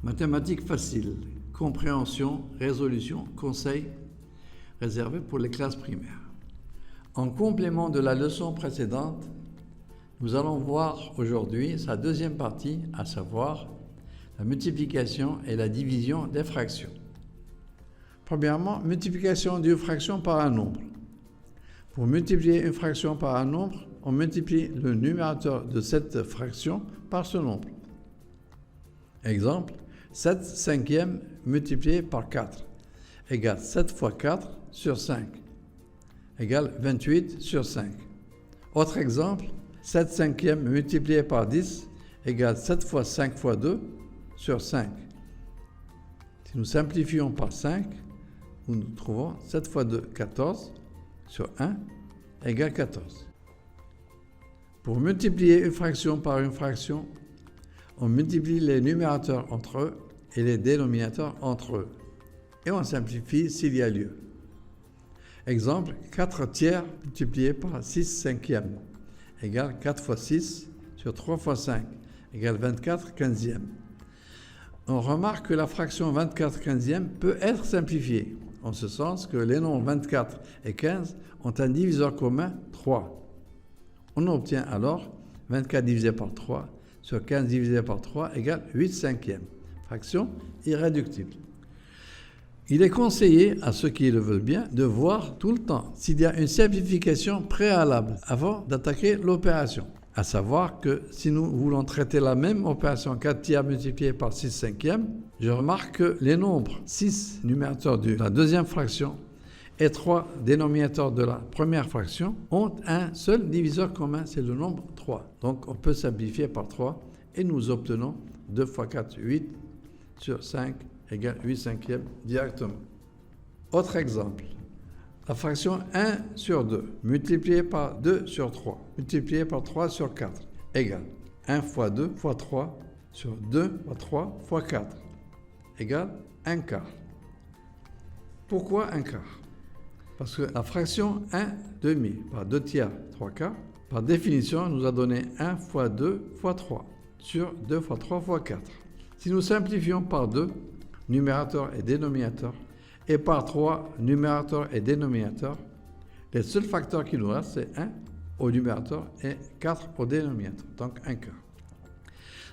Mathématiques faciles, compréhension, résolution, conseils réservés pour les classes primaires. En complément de la leçon précédente, nous allons voir aujourd'hui sa deuxième partie, à savoir la multiplication et la division des fractions. Premièrement, multiplication d'une fraction par un nombre. Pour multiplier une fraction par un nombre, on multiplie le numérateur de cette fraction par ce nombre. Exemple, 7 cinquièmes multiplié par 4 égale 7 fois 4 sur 5 égale 28 sur 5. Autre exemple, 7 cinquièmes multiplié par 10 égale 7 fois 5 fois 2 sur 5. Si nous simplifions par 5, nous trouvons 7 fois 2, 14 sur 1 égale 14. Pour multiplier une fraction par une fraction, on multiplie les numérateurs entre eux et les dénominateurs entre eux. Et on simplifie s'il y a lieu. Exemple, 4 tiers multiplié par 6 cinquièmes égale 4 fois 6 sur 3 fois 5 égale 24 quinzièmes. On remarque que la fraction 24 quinzièmes peut être simplifiée, en ce sens que les nombres 24 et 15 ont un diviseur commun 3. On obtient alors 24 divisé par 3 sur 15 divisé par 3 égale 8 cinquièmes. Fraction irréductible. Il est conseillé à ceux qui le veulent bien de voir tout le temps s'il y a une simplification préalable avant d'attaquer l'opération. À savoir que si nous voulons traiter la même opération 4 tiers multiplié par 6 cinquièmes, je remarque que les nombres 6 numérateurs de la deuxième fraction et 3 dénominateurs de la première fraction ont un seul diviseur commun, c'est le nombre 3. Donc on peut simplifier par 3 et nous obtenons 2 fois 4, 8 sur 5 égale 8 cinquièmes directement. Autre exemple, la fraction 1 sur 2 multipliée par 2 sur 3 multipliée par 3 sur 4 égale 1 fois 2 fois 3 sur 2 fois 3 fois 4 égale 1 quart. Pourquoi 1 quart? Parce que la fraction 1 demi par 2 tiers 3 quarts, par définition, nous a donné 1 fois 2 fois 3 sur 2 fois 3 fois 4. Si nous simplifions par 2, numérateur et dénominateur, et par 3, numérateur et dénominateur, les seuls facteurs qui nous restent, c'est 1 au numérateur et 4 au dénominateur, donc 1 quart.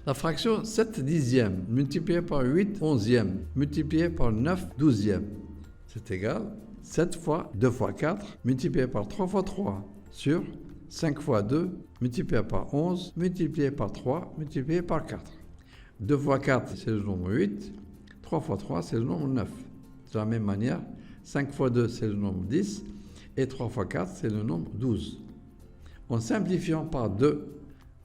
La fraction 7 dixièmes multipliée par 8 onzièmes multipliée par 9 douzièmes, c'est égal 7 fois 2 fois 4 multiplié par 3 fois 3 sur 5 fois 2 multiplié par 11 multiplié par 3 multiplié par 4. 2 fois 4, c'est le nombre 8. 3 fois 3, c'est le nombre 9. De la même manière, 5 fois 2, c'est le nombre 10. Et 3 fois 4, c'est le nombre 12. En simplifiant par 2,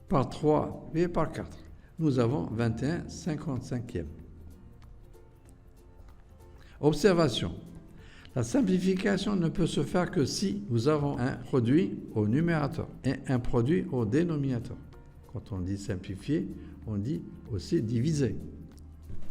par 3 et par 4, nous avons 21 55e. Observation. La simplification ne peut se faire que si nous avons un produit au numérateur et un produit au dénominateur. Quand on dit simplifier, on dit aussi diviser.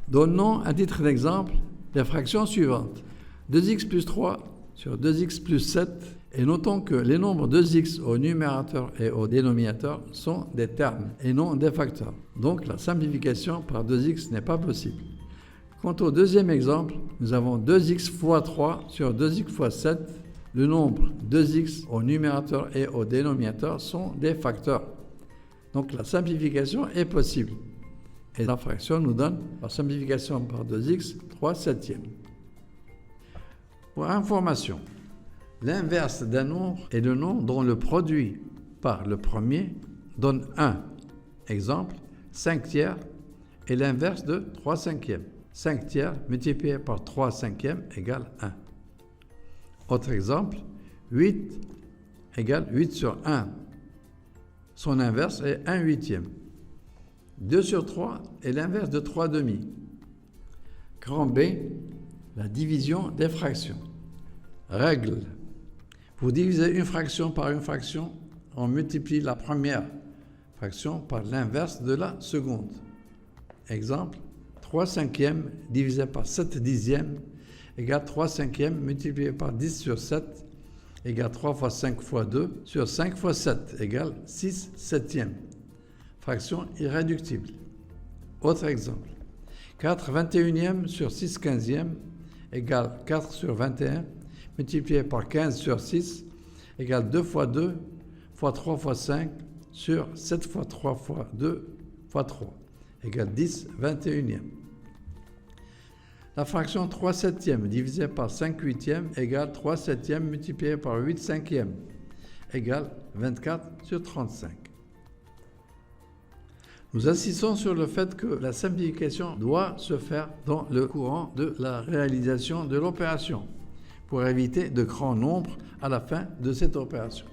Donnons à titre d'exemple les fractions suivantes. 2x plus 3 sur 2x plus 7 et notons que les nombres 2x au numérateur et au dénominateur sont des termes et non des facteurs. Donc la simplification par 2x n'est pas possible. Quant au deuxième exemple, nous avons 2x fois 3 sur 2x fois 7. Le nombre 2x au numérateur et au dénominateur sont des facteurs. Donc la simplification est possible. Et la fraction nous donne, par simplification par 2x, 3 septièmes. Pour information, l'inverse d'un nombre est le nombre dont le produit par le premier donne 1. Exemple, 5 tiers est l'inverse de 3 cinquièmes. 5 tiers multiplié par 3 cinquièmes égale 1. Autre exemple, 8 égale 8 sur 1. Son inverse est 1 huitième. 2 sur 3 est l'inverse de 3 demi. Grand B, la division des fractions. Règle. Pour diviser une fraction par une fraction, on multiplie la première fraction par l'inverse de la seconde. Exemple, 3 cinquièmes divisé par 7 dixièmes égale 3 cinquièmes multiplié par 10 sur 7 égale 3 fois 5 fois 2 sur 5 fois 7 égale 6 septièmes. Fraction irréductible. Autre exemple. 4 21e sur 6 15e égale 4 sur 21, multiplié par 15 sur 6 égale 2 fois 2 fois 3 fois 5 sur 7 fois 3 fois 2 fois 3 égale 10 21e. La fraction 3 septièmes divisée par 5 huitièmes égale 3 septièmes multiplié par 8 cinquièmes égale 24 sur 35. Nous insistons sur le fait que la simplification doit se faire dans le courant de la réalisation de l'opération pour éviter de grands nombres à la fin de cette opération.